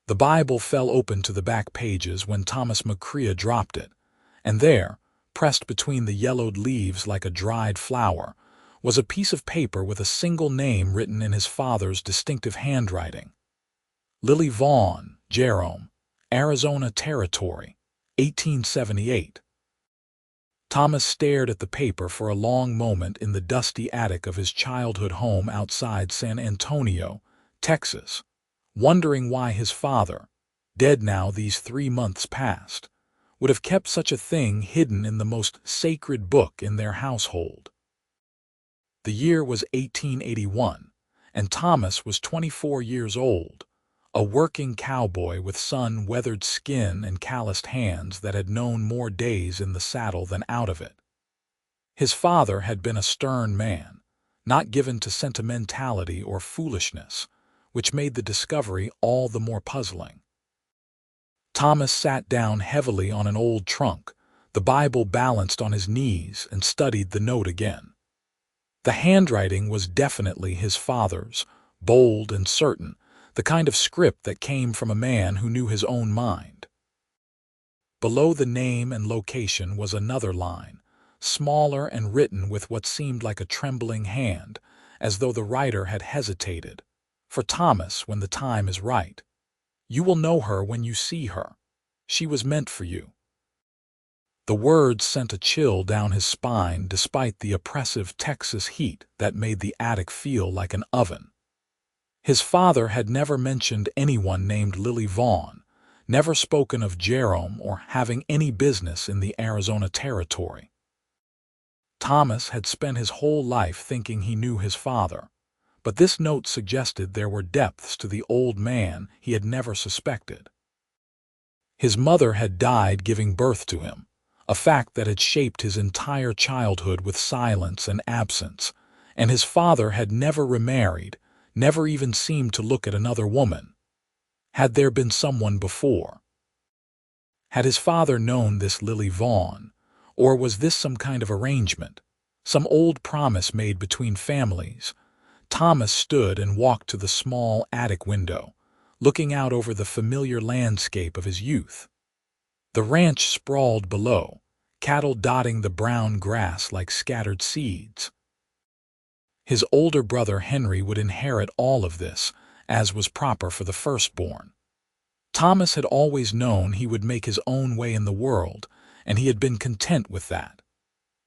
The Bible fell open to the back pages when Thomas McCrea dropped it, and there, pressed between the yellowed leaves like a dried flower, was a piece of paper with a single name written in his father's distinctive handwriting. Lily Vaughn, Jerome, Arizona Territory, 1878. Thomas stared at the paper for a long moment in the dusty attic of his childhood home outside San Antonio, Texas, wondering why his father, dead now these 3 months past, would have kept such a thing hidden in the most sacred book in their household. The year was 1881, and Thomas was 24 years old, a working cowboy with sun-weathered skin and calloused hands that had known more days in the saddle than out of it. His father had been a stern man, not given to sentimentality or foolishness, which made the discovery all the more puzzling. Thomas sat down heavily on an old trunk, the Bible balanced on his knees, and studied the note again. The handwriting was definitely his father's, bold and certain, the kind of script that came from a man who knew his own mind. Below the name and location was another line, smaller and written with what seemed like a trembling hand, as though the writer had hesitated. For Thomas, when the time is right. You will know her when you see her. She was meant for you. The words sent a chill down his spine despite the oppressive Texas heat that made the attic feel like an oven. His father had never mentioned anyone named Lily Vaughn, never spoken of Jerome or having any business in the Arizona Territory. Thomas had spent his whole life thinking he knew his father, but this note suggested there were depths to the old man he had never suspected. His mother had died giving birth to him, a fact that had shaped his entire childhood with silence and absence, and his father had never remarried, never even seemed to look at another woman. Had there been someone before? Had his father known this Lily Vaughn, or was this some kind of arrangement, some old promise made between families? Thomas stood and walked to the small attic window, looking out over the familiar landscape of his youth. The ranch sprawled below, cattle dotting the brown grass like scattered seeds. His older brother Henry would inherit all of this, as was proper for the firstborn. Thomas had always known he would make his own way in the world, and he had been content with that.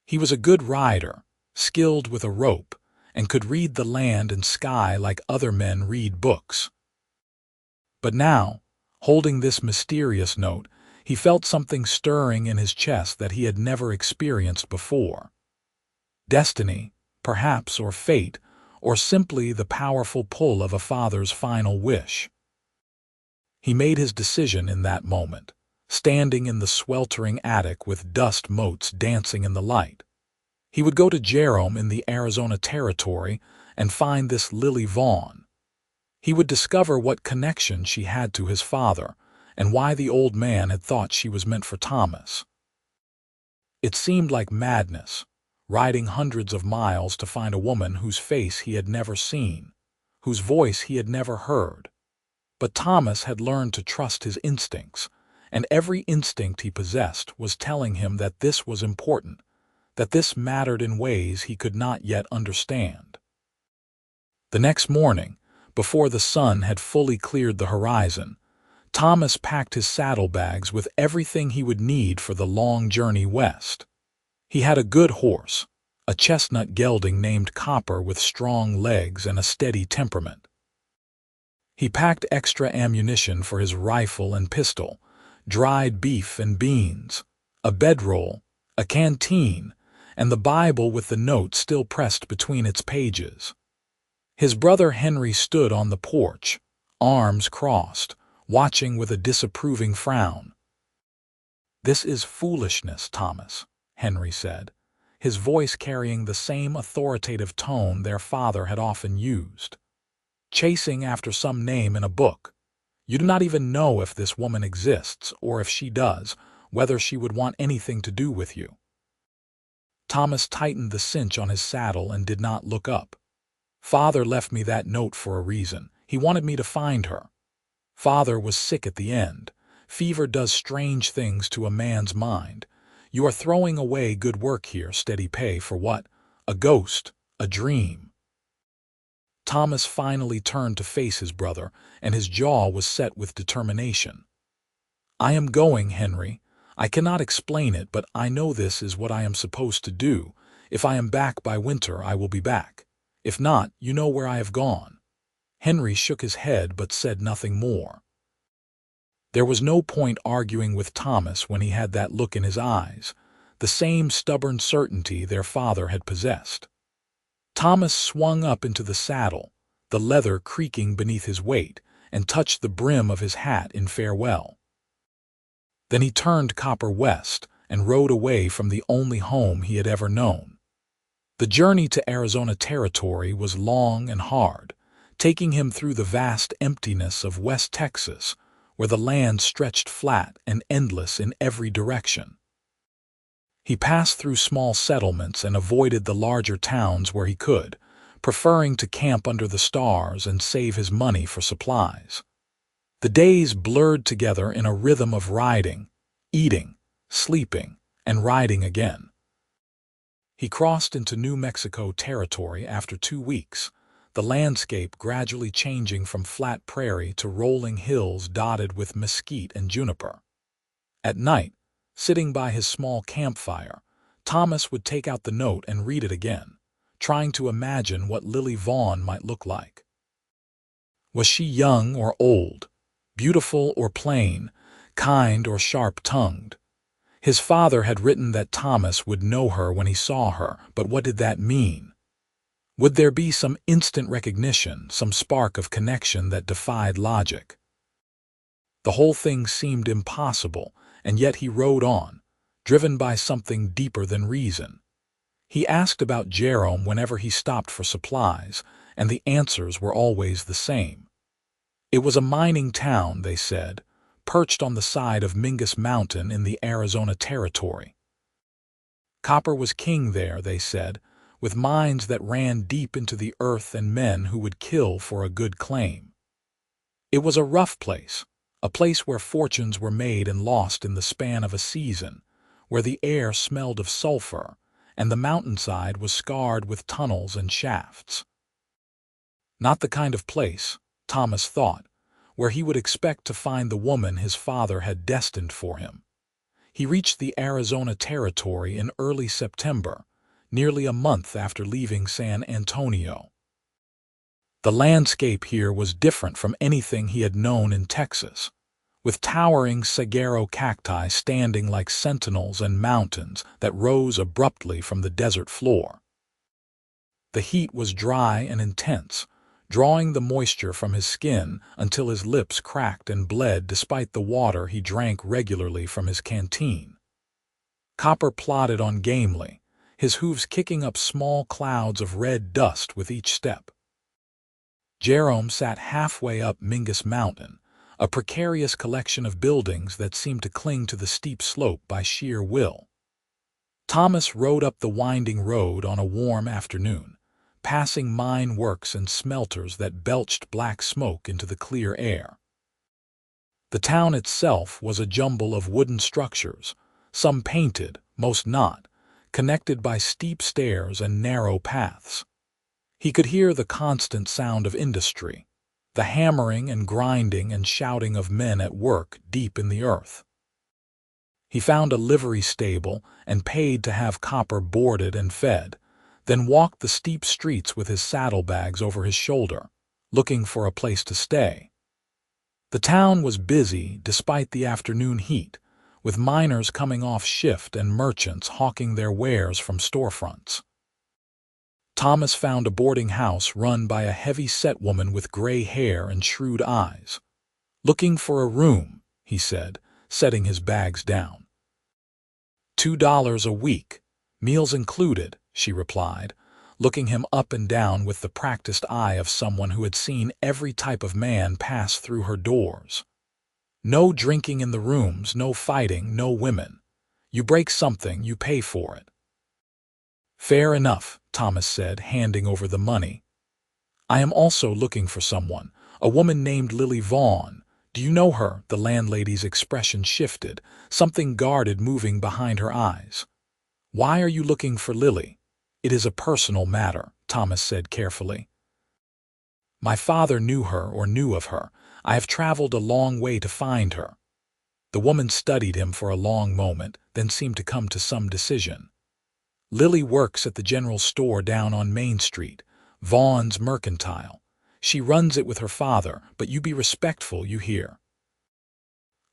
He was a good rider, skilled with a rope, and could read the land and sky like other men read books. But now, holding this mysterious note, he felt something stirring in his chest that he had never experienced before. Destiny, perhaps, or fate, or simply the powerful pull of a father's final wish. He made his decision in that moment, standing in the sweltering attic with dust motes dancing in the light. He would go to Jerome in the Arizona Territory and find this Lily Vaughn. He would discover what connection she had to his father and why the old man had thought she was meant for Thomas. It seemed like madness, riding hundreds of miles to find a woman whose face he had never seen, whose voice he had never heard. But Thomas had learned to trust his instincts, and every instinct he possessed was telling him that this was important, that this mattered in ways he could not yet understand. The next morning, before the sun had fully cleared the horizon, Thomas packed his saddlebags with everything he would need for the long journey west. He had a good horse, a chestnut gelding named Copper with strong legs and a steady temperament. He packed extra ammunition for his rifle and pistol, dried beef and beans, a bedroll, a canteen, and the Bible with the note still pressed between its pages. His brother Henry stood on the porch, arms crossed, watching with a disapproving frown. "This is foolishness, Thomas," Henry said, his voice carrying the same authoritative tone their father had often used. "Chasing after some name in a book. You do not even know if this woman exists, or if she does, whether she would want anything to do with you." Thomas tightened the cinch on his saddle and did not look up. "Father left me that note for a reason. He wanted me to find her." Father was sick at the end. Fever does strange things to a man's mind. You are throwing away good work here, steady pay for what? A ghost, a dream. Thomas finally turned to face his brother, and his jaw was set with determination. I am going, Henry. I cannot explain it, but I know this is what I am supposed to do. If I am back by winter, I will be back. If not, you know where I have gone. Henry shook his head but said nothing more. There was no point arguing with Thomas when he had that look in his eyes, the same stubborn certainty their father had possessed. Thomas swung up into the saddle, the leather creaking beneath his weight, and touched the brim of his hat in farewell. Then he turned Copper west and rode away from the only home he had ever known. The journey to Arizona Territory was long and hard, taking him through the vast emptiness of West Texas, where the land stretched flat and endless in every direction. He passed through small settlements and avoided the larger towns where he could, preferring to camp under the stars and save his money for supplies. The days blurred together in a rhythm of riding, eating, sleeping, and riding again. He crossed into New Mexico territory after 2 weeks, the landscape gradually changing from flat prairie to rolling hills dotted with mesquite and juniper. At night, sitting by his small campfire, Thomas would take out the note and read it again, trying to imagine what Lily Vaughn might look like. Was she young or old, beautiful or plain, kind or sharp-tongued? His father had written that Thomas would know her when he saw her, but what did that mean? Would there be some instant recognition, some spark of connection that defied logic? The whole thing seemed impossible, and yet he rode on, driven by something deeper than reason. He asked about Jerome whenever he stopped for supplies, and the answers were always the same. It was a mining town, they said, perched on the side of Mingus Mountain in the Arizona Territory. Copper was king there, they said, with mines that ran deep into the earth and men who would kill for a good claim. It was a rough place, a place where fortunes were made and lost in the span of a season, where the air smelled of sulfur, and the mountainside was scarred with tunnels and shafts. Not the kind of place, Thomas thought, where he would expect to find the woman his father had destined for him. He reached the Arizona Territory in early September, nearly a month after leaving San Antonio. The landscape here was different from anything he had known in Texas, with towering saguaro cacti standing like sentinels and mountains that rose abruptly from the desert floor. The heat was dry and intense, drawing the moisture from his skin until his lips cracked and bled despite the water he drank regularly from his canteen. Copper plodded on gamely, his hooves kicking up small clouds of red dust with each step. Jerome sat halfway up Mingus Mountain, a precarious collection of buildings that seemed to cling to the steep slope by sheer will. Thomas rode up the winding road on a warm afternoon, passing mine works and smelters that belched black smoke into the clear air. The town itself was a jumble of wooden structures, some painted, most not, connected by steep stairs and narrow paths. He could hear the constant sound of industry, the hammering and grinding and shouting of men at work deep in the earth. He found a livery stable and paid to have Copper boarded and fed, then walked the steep streets with his saddlebags over his shoulder, looking for a place to stay. The town was busy despite the afternoon heat, with miners coming off shift and merchants hawking their wares from storefronts. Thomas found a boarding house run by a heavy-set woman with gray hair and shrewd eyes. "Looking for a room," he said, setting his bags down. $2 a week, meals included, she replied, looking him up and down with the practiced eye of someone who had seen every type of man pass through her doors. "No drinking in the rooms, no fighting, no women. You break something, you pay for it." "Fair enough," Thomas said, handing over the money. "I am also looking for someone, a woman named Lily Vaughn, Do you know her? The landlady's expression shifted, something guarded moving behind her eyes. Why are you looking for Lily? It is a personal matter, Thomas said carefully. My father knew her or knew of her. I have traveled a long way to find her. The woman studied him for a long moment, then seemed to come to some decision. Lily works at the general store down on Main Street, Vaughn's Mercantile. She runs it with her father, but you be respectful, you hear.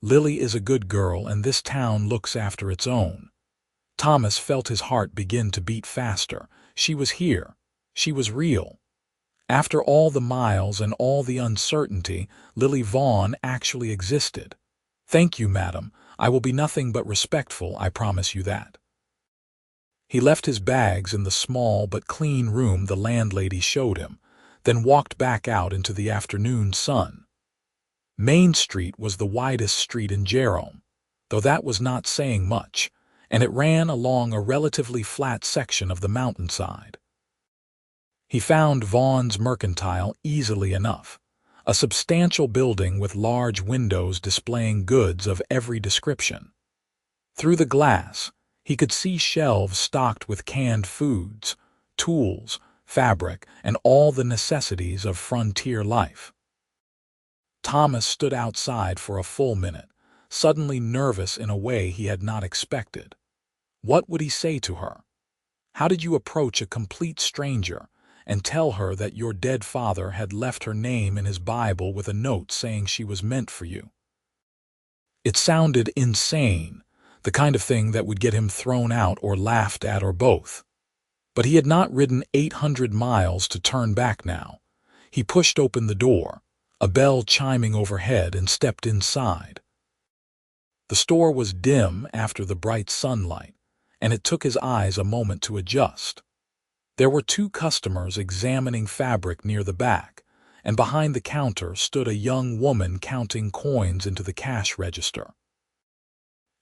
Lily is a good girl, and this town looks after its own. Thomas felt his heart begin to beat faster. She was here. She was real. After all the miles and all the uncertainty, Lily Vaughn actually existed. Thank you, madam. I will be nothing but respectful, I promise you that. He left his bags in the small but clean room the landlady showed him, then walked back out into the afternoon sun. Main Street was the widest street in Jerome, though that was not saying much, and it ran along a relatively flat section of the mountainside. He found Vaughn's Mercantile easily enough, a substantial building with large windows displaying goods of every description. Through the glass, he could see shelves stocked with canned foods, tools, fabric, and all the necessities of frontier life. Thomas stood outside for a full minute, suddenly nervous in a way he had not expected. What would he say to her? How did you approach a complete stranger and tell her that your dead father had left her name in his Bible with a note saying she was meant for you? It sounded insane, the kind of thing that would get him thrown out or laughed at or both. But he had not ridden 800 miles to turn back now. He pushed open the door, a bell chiming overhead, and stepped inside. The store was dim after the bright sunlight, and it took his eyes a moment to adjust. There were 2 customers examining fabric near the back, and behind the counter stood a young woman counting coins into the cash register.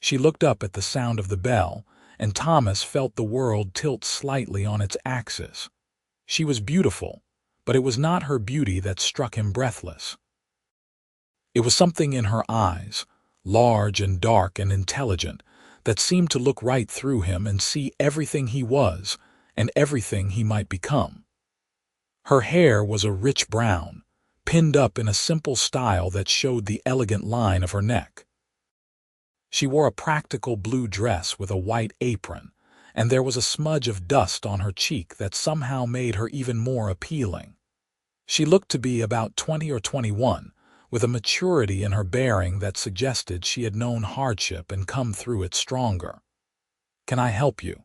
She looked up at the sound of the bell, and Thomas felt the world tilt slightly on its axis. She was beautiful, but it was not her beauty that struck him breathless. It was something in her eyes, large and dark and intelligent, that seemed to look right through him and see everything he was and everything he might become. Her hair was a rich brown, pinned up in a simple style that showed the elegant line of her neck. She wore a practical blue dress with a white apron, and there was a smudge of dust on her cheek that somehow made her even more appealing. She looked to be about 20 or 21, with a maturity in her bearing that suggested she had known hardship and come through it stronger. "Can I help you?"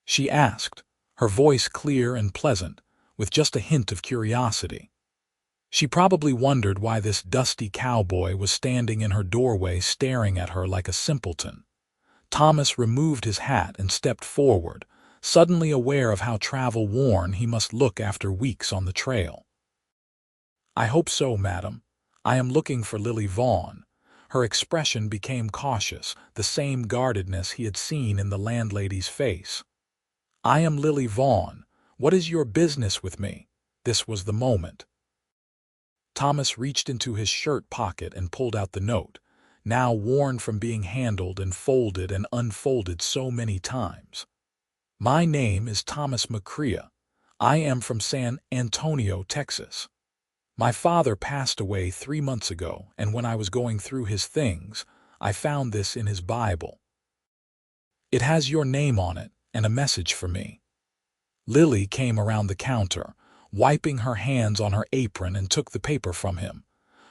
she asked, her voice clear and pleasant, with just a hint of curiosity. She probably wondered why this dusty cowboy was standing in her doorway staring at her like a simpleton. Thomas removed his hat and stepped forward, suddenly aware of how travel-worn he must look after weeks on the trail. "I hope so, madam. I am looking for Lily Vaughn." Her expression became cautious, the same guardedness he had seen in the landlady's face. "I am Lily Vaughn. What is your business with me?" This was the moment. Thomas reached into his shirt pocket and pulled out the note, now worn from being handled and folded and unfolded so many times. "My name is Thomas McCrea. I am from San Antonio, Texas. My father passed away 3 months ago, and when I was going through his things, I found this in his Bible. It has your name on it and a message for me." Lily came around the counter, wiping her hands on her apron, and took the paper from him.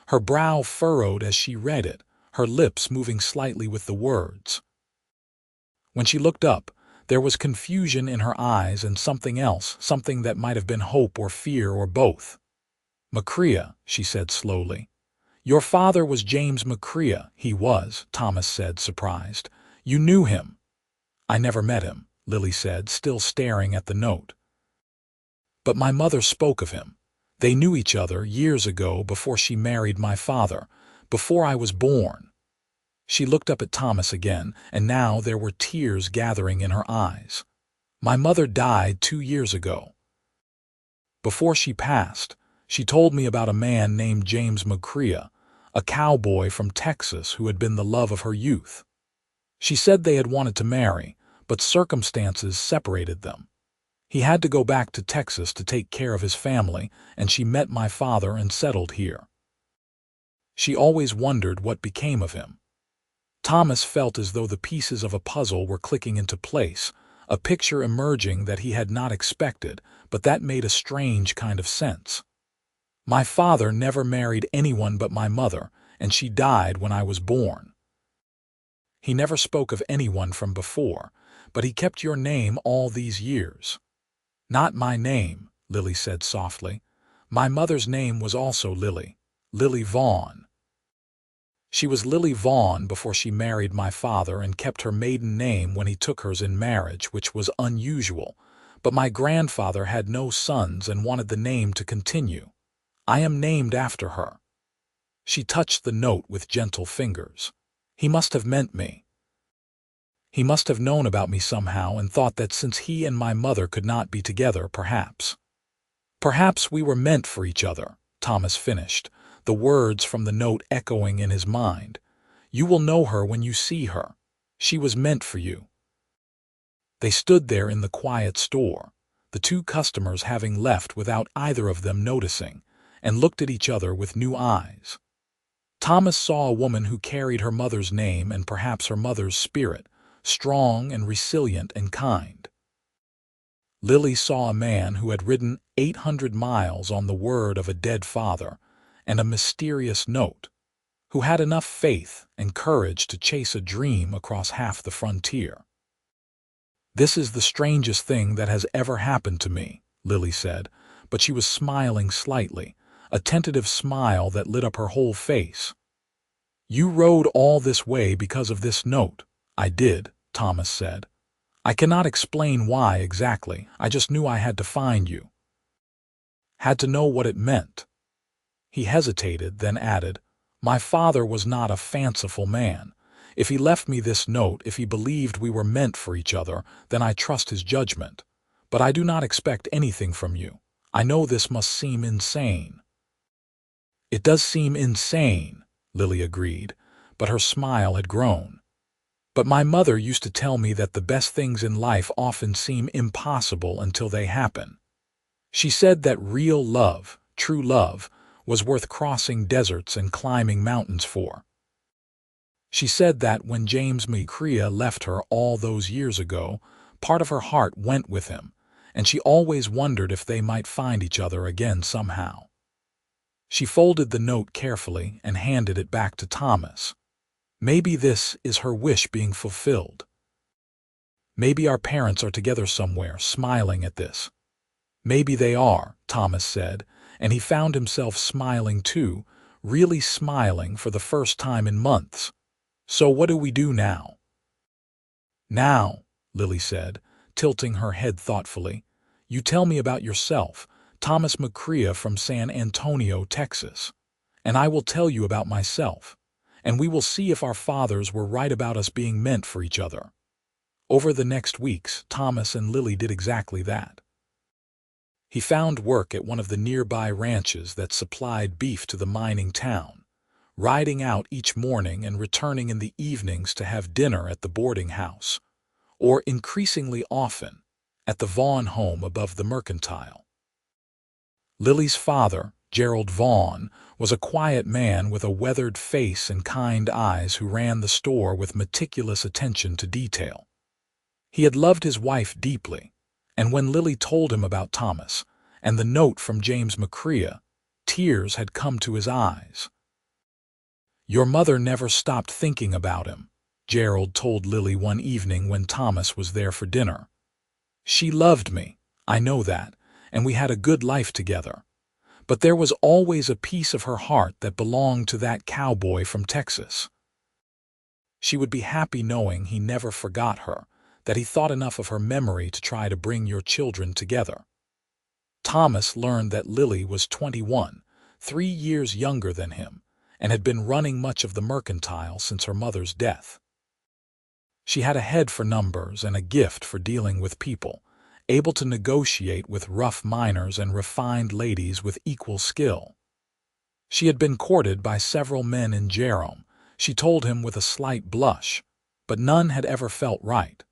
Her brow furrowed as she read it, her lips moving slightly with the words. When she looked up, there was confusion in her eyes and something else, something that might have been hope or fear or both. "McCrea," she said slowly. "Your father was James McCrea." "He was," Thomas said, surprised. "You knew him?" "I never met him," Lily said, still staring at the note. "But my mother spoke of him. They knew each other years ago before she married my father, before I was born." She looked up at Thomas again, and now there were tears gathering in her eyes. "My mother died 2 years ago. Before she passed, she told me about a man named James McCrea, a cowboy from Texas who had been the love of her youth. She said they had wanted to marry, but circumstances separated them. He had to go back to Texas to take care of his family, and she met my father and settled here. She always wondered what became of him. Thomas felt as though the pieces of a puzzle were clicking into place, a picture emerging that he had not expected, but that made a strange kind of sense. My father never married anyone but my mother, and she died when I was born. He never spoke of anyone from before, but he kept your name all these years. Not my name, Lily said softly. My mother's name was also Lily, Lily Vaughn. She was Lily Vaughn before she married my father and kept her maiden name when he took hers in marriage, which was unusual, but my grandfather had no sons and wanted the name to continue. I am named after her. She touched the note with gentle fingers. He must have meant me. He must have known about me somehow and thought that since he and my mother could not be together, perhaps we were meant for each other, Thomas finished, the words from the note echoing in his mind. You will know her when you see her. She was meant for you. They stood there in the quiet store, the two customers having left without either of them noticing, and looked at each other with new eyes. Thomas saw a woman who carried her mother's name and perhaps her mother's spirit, strong and resilient and kind. Lily saw a man who had ridden 800 miles on the word of a dead father and a mysterious note, who had enough faith and courage to chase a dream across half the frontier. This is the strangest thing that has ever happened to me, Lily said, but she was smiling slightly, a tentative smile that lit up her whole face. You rode all this way because of this note. I did, Thomas said. I cannot explain why exactly. I just knew I had to find you. Had to know what it meant. He hesitated, then added, my father was not a fanciful man. If he left me this note, if he believed we were meant for each other, then I trust his judgment. But I do not expect anything from you. I know this must seem insane. It does seem insane, Lily agreed, but her smile had grown. But my mother used to tell me that the best things in life often seem impossible until they happen. She said that real love, true love, was worth crossing deserts and climbing mountains for. She said that when James McCrea left her all those years ago, part of her heart went with him, and she always wondered if they might find each other again somehow. She folded the note carefully and handed it back to Thomas. Maybe this is her wish being fulfilled. Maybe our parents are together somewhere, smiling at this. Maybe they are, Thomas said, and he found himself smiling too, really smiling for the first time in months. So what do we do now? Now, Lily said, tilting her head thoughtfully, you tell me about yourself, Thomas McCrea from San Antonio, Texas, and I will tell you about myself, and we will see if our fathers were right about us being meant for each other. Over the next weeks, Thomas and Lily did exactly that. He found work at one of the nearby ranches that supplied beef to the mining town, riding out each morning and returning in the evenings to have dinner at the boarding house, or increasingly often, at the Vaughn home above the mercantile. Lily's father, Gerald Vaughn, was a quiet man with a weathered face and kind eyes who ran the store with meticulous attention to detail. He had loved his wife deeply, and when Lily told him about Thomas and the note from James McCrea, tears had come to his eyes. Your mother never stopped thinking about him, Gerald told Lily one evening when Thomas was there for dinner. She loved me, I know that, and we had a good life together. But there was always a piece of her heart that belonged to that cowboy from Texas. She would be happy knowing he never forgot her, that he thought enough of her memory to try to bring your children together. Thomas learned that Lily was 21, 3 years younger than him, and had been running much of the mercantile since her mother's death. She had a head for numbers and a gift for dealing with people, able to negotiate with rough miners and refined ladies with equal skill. She had been courted by several men in Jerome, she told him with a slight blush, but none had ever felt right.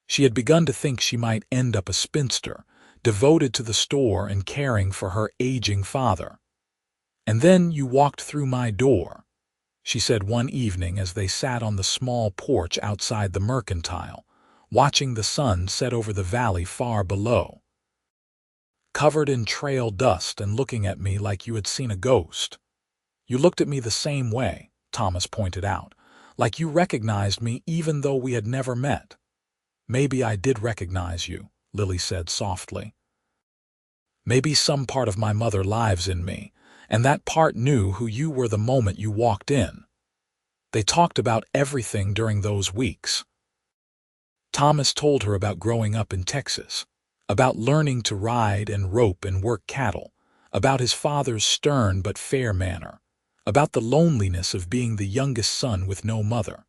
She had begun to think she might end up a spinster, devoted to the store and caring for her aging father. "And then you walked through my door," she said one evening as they sat on the small porch outside the mercantile, watching the sun set over the valley far below. "Covered in trail dust and looking at me like you had seen a ghost." "You looked at me the same way," Thomas pointed out, "like you recognized me even though we had never met." "Maybe I did recognize you," Lily said softly. "Maybe some part of my mother lives in me, and that part knew who you were the moment you walked in." They talked about everything during those weeks. Thomas told her about growing up in Texas, about learning to ride and rope and work cattle, about his father's stern but fair manner, about the loneliness of being the youngest son with no mother.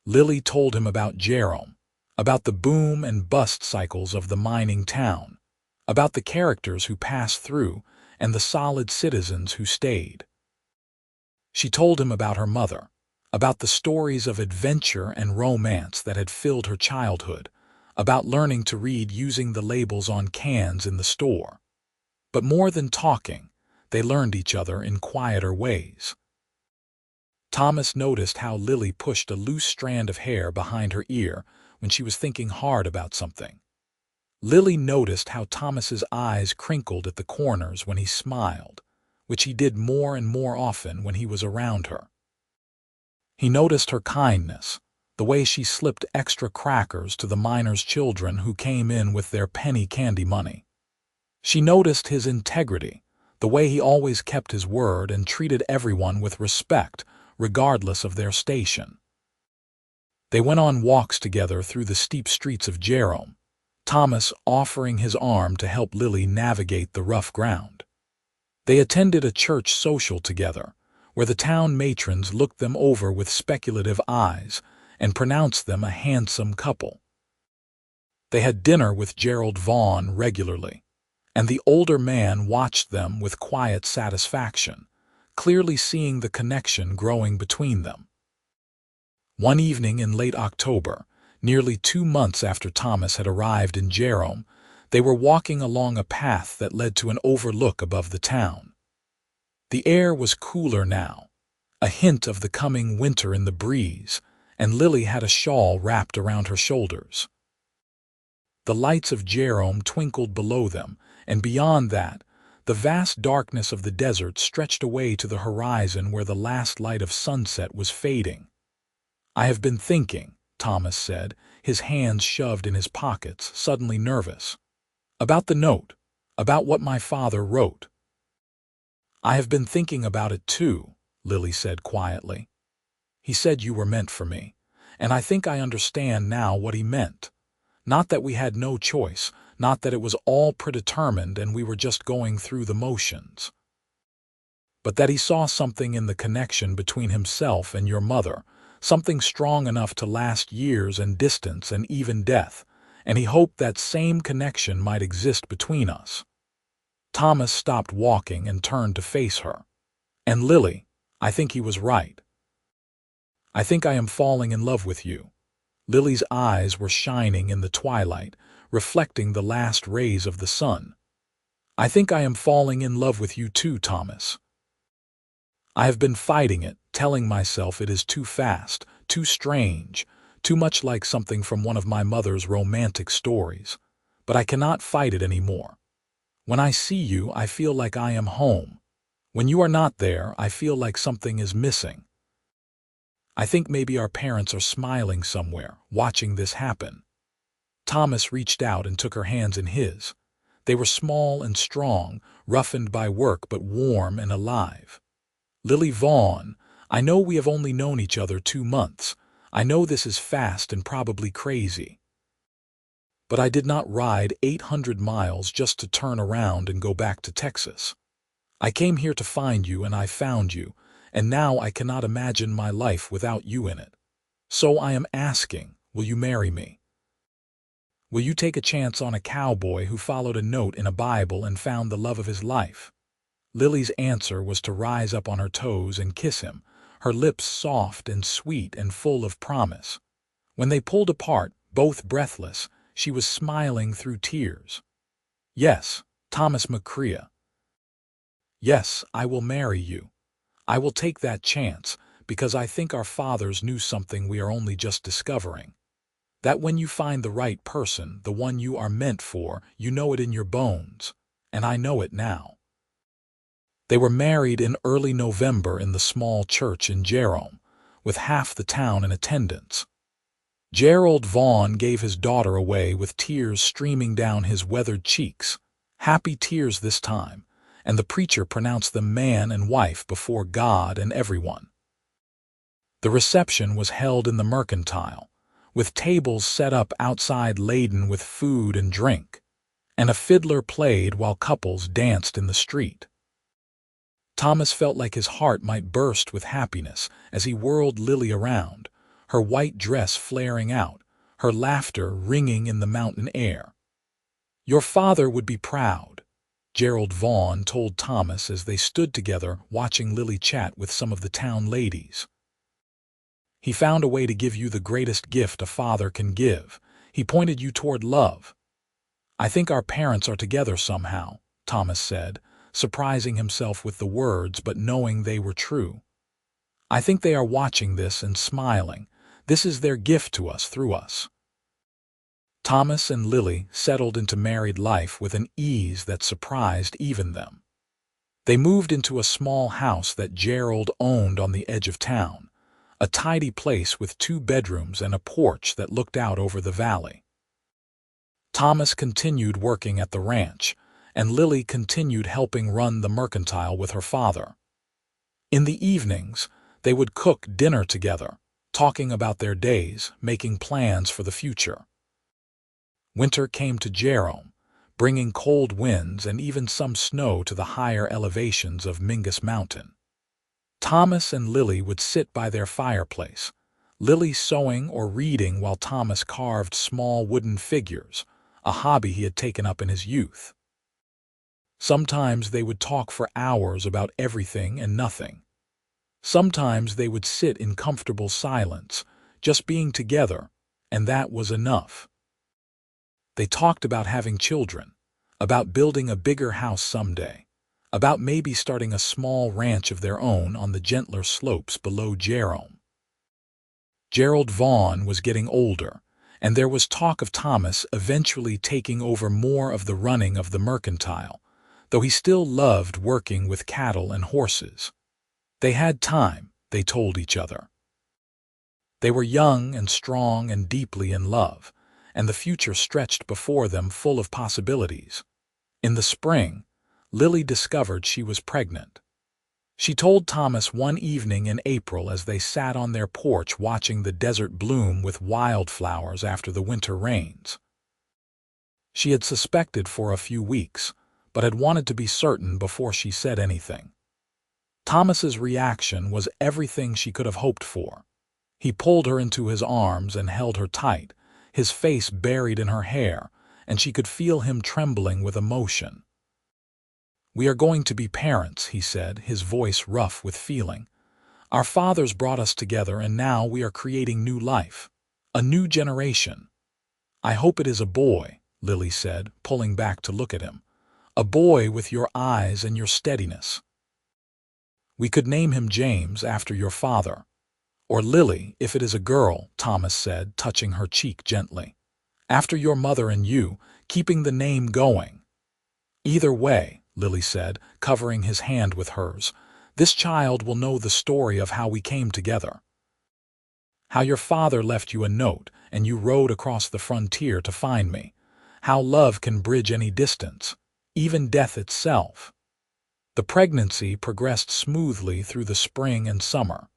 Lily told him about Jerome, about the boom and bust cycles of the mining town, about the characters who passed through and the solid citizens who stayed. She told him about her mother, about the stories of adventure and romance that had filled her childhood, about learning to read using the labels on cans in the store. But more than talking, they learned each other in quieter ways. Thomas noticed how Lily pushed a loose strand of hair behind her ear when she was thinking hard about something. Lily noticed how Thomas's eyes crinkled at the corners when he smiled, which he did more and more often when he was around her. He noticed her kindness, the way she slipped extra crackers to the miners' children who came in with their penny candy money. She noticed his integrity, the way he always kept his word and treated everyone with respect, regardless of their station. They went on walks together through the steep streets of Jerome, Thomas offering his arm to help Lily navigate the rough ground. They attended a church social together, where the town matrons looked them over with speculative eyes and pronounced them a handsome couple. They had dinner with Gerald Vaughn regularly, and the older man watched them with quiet satisfaction, clearly seeing the connection growing between them. One evening in late October, nearly 2 months after Thomas had arrived in Jerome, they were walking along a path that led to an overlook above the town. The air was cooler now, a hint of the coming winter in the breeze, and Lily had a shawl wrapped around her shoulders. The lights of Jerome twinkled below them, and beyond that, the vast darkness of the desert stretched away to the horizon where the last light of sunset was fading. "I have been thinking," Thomas said, his hands shoved in his pockets, suddenly nervous. "About the note, about what my father wrote." "I have been thinking about it too," Lily said quietly. "He said you were meant for me, and I think I understand now what he meant. Not that we had no choice, not that it was all predetermined and we were just going through the motions. But that he saw something in the connection between himself and your mother, something strong enough to last years and distance and even death, and he hoped that same connection might exist between us." Thomas stopped walking and turned to face her. "And Lily, I think he was right. I think I am falling in love with you." Lily's eyes were shining in the twilight, reflecting the last rays of the sun. "I think I am falling in love with you too, Thomas. I have been fighting it, telling myself it is too fast, too strange, too much like something from one of my mother's romantic stories. But I cannot fight it anymore. When I see you, I feel like I am home. When you are not there, I feel like something is missing. I think maybe our parents are smiling somewhere, watching this happen." Thomas reached out and took her hands in his. They were small and strong, roughened by work but warm and alive. "Lily Vaughn, I know we have only known each other 2 months. I know this is fast and probably crazy. But I did not ride 800 miles just to turn around and go back to Texas. I came here to find you and I found you, and now I cannot imagine my life without you in it. So I am asking, will you marry me? Will you take a chance on a cowboy who followed a note in a Bible and found the love of his life?" Lily's answer was to rise up on her toes and kiss him, her lips soft and sweet and full of promise. When they pulled apart, both breathless, she was smiling through tears. "Yes, Thomas McCrea. Yes, I will marry you. I will take that chance, because I think our fathers knew something we are only just discovering. That when you find the right person, the one you are meant for, you know it in your bones. And I know it now." They were married in early November in the small church in Jerome, with half the town in attendance. Gerald Vaughn gave his daughter away with tears streaming down his weathered cheeks, happy tears this time, and the preacher pronounced them man and wife before God and everyone. The reception was held in the Mercantile, with tables set up outside laden with food and drink, and a fiddler played while couples danced in the street. Thomas felt like his heart might burst with happiness as he whirled Lily around, her white dress flaring out, her laughter ringing in the mountain air. "Your father would be proud," Gerald Vaughn told Thomas as they stood together watching Lily chat with some of the town ladies. "He found a way to give you the greatest gift a father can give. He pointed you toward love. I think our parents are together somehow," Thomas said, surprising himself with the words but knowing they were true. "I think they are watching this and smiling. This is their gift to us through us." Thomas and Lily settled into married life with an ease that surprised even them. They moved into a small house that Gerald owned on the edge of town, a tidy place with 2 bedrooms and a porch that looked out over the valley. Thomas continued working at the ranch, and Lily continued helping run the Mercantile with her father. In the evenings, they would cook dinner together, talking about their days, making plans for the future. Winter came to Jerome, bringing cold winds and even some snow to the higher elevations of Mingus Mountain. Thomas and Lily would sit by their fireplace, Lily sewing or reading while Thomas carved small wooden figures, a hobby he had taken up in his youth. Sometimes they would talk for hours about everything and nothing. Sometimes they would sit in comfortable silence, just being together, and that was enough. They talked about having children, about building a bigger house someday, about maybe starting a small ranch of their own on the gentler slopes below Jerome. Gerald Vaughn was getting older, and there was talk of Thomas eventually taking over more of the running of the Mercantile, though he still loved working with cattle and horses. They had time, they told each other. They were young and strong and deeply in love, and the future stretched before them full of possibilities. In the spring, Lily discovered she was pregnant. She told Thomas one evening in April as they sat on their porch watching the desert bloom with wildflowers after the winter rains. She had suspected for a few weeks, but had wanted to be certain before she said anything. Thomas's reaction was everything she could have hoped for. He pulled her into his arms and held her tight, his face buried in her hair, and she could feel him trembling with emotion. "We are going to be parents," he said, his voice rough with feeling. "Our fathers brought us together, and now we are creating new life, a new generation." "I hope it is a boy," Lily said, pulling back to look at him. "A boy with your eyes and your steadiness. We could name him James after your father. Or Lily, if it is a girl," Thomas said, touching her cheek gently. "After your mother and you, keeping the name going." "Either way," Lily said, covering his hand with hers, "this child will know the story of how we came together. How your father left you a note, and you rode across the frontier to find me. How love can bridge any distance, even death itself." The pregnancy progressed smoothly through the spring and summer.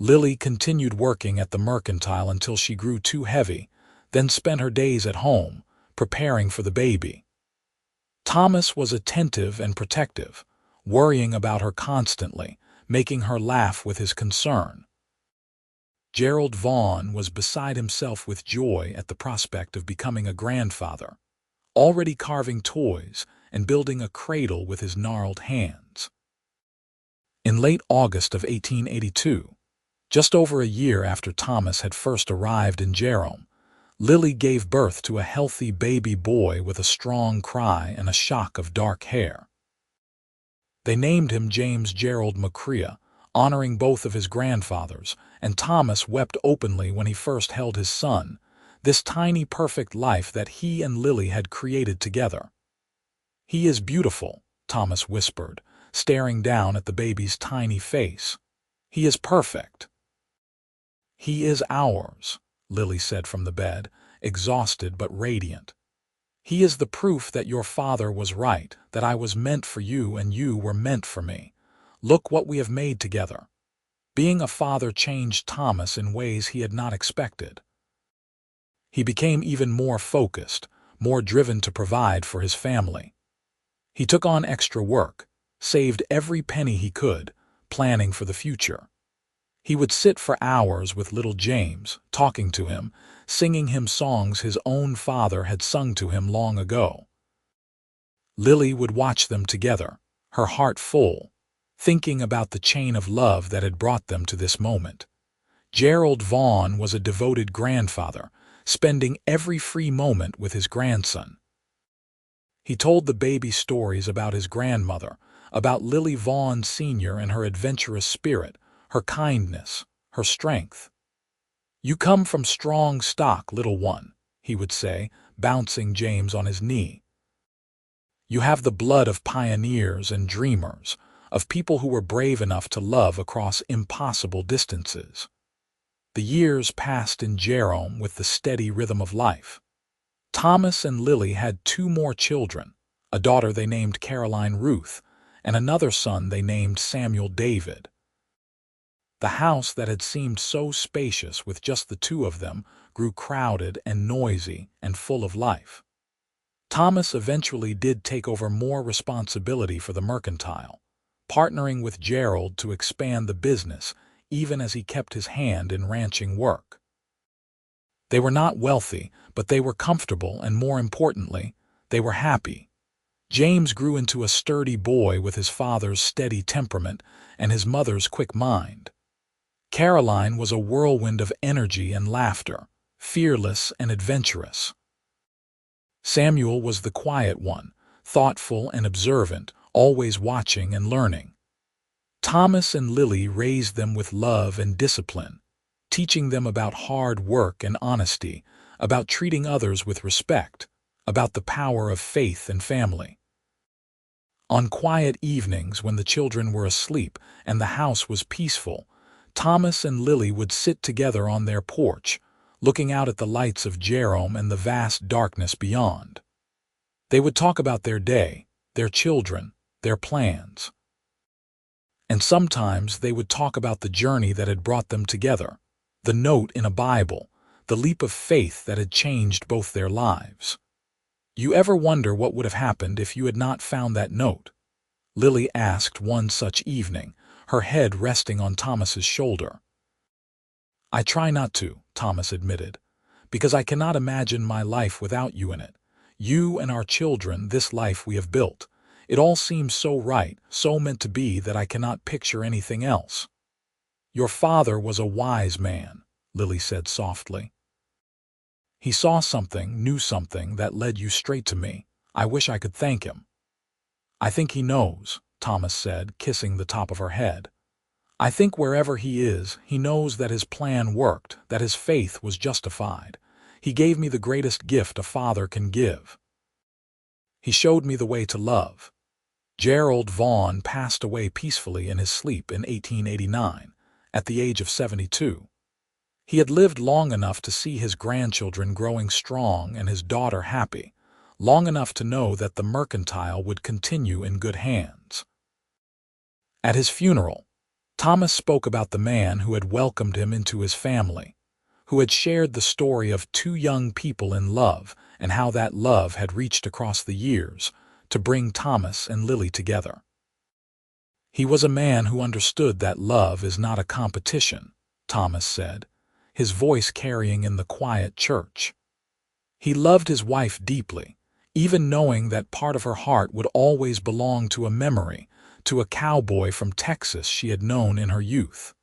Lily continued working at the Mercantile until she grew too heavy, then spent her days at home, preparing for the baby. Thomas was attentive and protective, worrying about her constantly, making her laugh with his concern. Gerald Vaughn was beside himself with joy at the prospect of becoming a grandfather, already carving toys and building a cradle with his gnarled hands. In late August of 1882, just over a year after Thomas had first arrived in Jerome, Lily gave birth to a healthy baby boy with a strong cry and a shock of dark hair. They named him James Gerald McCrea, honoring both of his grandfathers, and Thomas wept openly when he first held his son, this tiny perfect life that he and Lily had created together. "He is beautiful," Thomas whispered, staring down at the baby's tiny face. "He is perfect." "He is ours," Lily said from the bed, exhausted but radiant. "He is the proof that your father was right, that I was meant for you and you were meant for me. Look what we have made together." Being a father changed Thomas in ways he had not expected. He became even more focused, more driven to provide for his family. He took on extra work, saved every penny he could, planning for the future. He would sit for hours with little James, talking to him, singing him songs his own father had sung to him long ago. Lily would watch them together, her heart full, thinking about the chain of love that had brought them to this moment. Gerald Vaughn was a devoted grandfather, spending every free moment with his grandson. He told the baby stories about his grandmother, about Lily Vaughn Sr. and her adventurous spirit, her kindness, her strength. "You come from strong stock, little one," he would say, bouncing James on his knee. "You have the blood of pioneers and dreamers, of people who were brave enough to love across impossible distances." The years passed in Jerome with the steady rhythm of life. Thomas and Lily had 2 more children, a daughter they named Caroline Ruth, and another son they named Samuel David. The house that had seemed so spacious with just the 2 of them grew crowded and noisy and full of life. Thomas eventually did take over more responsibility for the mercantile, partnering with Gerald to expand the business even as he kept his hand in ranching work. They were not wealthy, but they were comfortable and, more importantly, they were happy. James grew into a sturdy boy with his father's steady temperament and his mother's quick mind. Caroline was a whirlwind of energy and laughter, fearless and adventurous. Samuel was the quiet one, thoughtful and observant, always watching and learning. Thomas and Lily raised them with love and discipline, teaching them about hard work and honesty, about treating others with respect, about the power of faith and family. On quiet evenings when the children were asleep and the house was peaceful, Thomas and Lily would sit together on their porch, looking out at the lights of Jerome and the vast darkness beyond. They would talk about their day, their children, their plans. And sometimes they would talk about the journey that had brought them together, the note in a Bible, the leap of faith that had changed both their lives. "You ever wonder what would have happened if you had not found that note?" Lily asked one such evening, her head resting on Thomas's shoulder. "I try not to," Thomas admitted, "because I cannot imagine my life without you in it. You and our children, this life we have built. It all seems so right, so meant to be that I cannot picture anything else." "Your father was a wise man," Lily said softly. "He saw something, knew something that led you straight to me. I wish I could thank him." "I think he knows," Thomas said, kissing the top of her head. "I think wherever he is, he knows that his plan worked, that his faith was justified. He gave me the greatest gift a father can give. He showed me the way to love." Gerald Vaughn passed away peacefully in his sleep in 1889, at the age of 72. He had lived long enough to see his grandchildren growing strong and his daughter happy, long enough to know that the mercantile would continue in good hands. At his funeral, Thomas spoke about the man who had welcomed him into his family, who had shared the story of 2 young people in love and how that love had reached across the years to bring Thomas and Lily together. "He was a man who understood that love is not a competition," Thomas said, his voice carrying in the quiet church. "He loved his wife deeply, even knowing that part of her heart would always belong to a memory, to a cowboy from Texas she had known in her youth.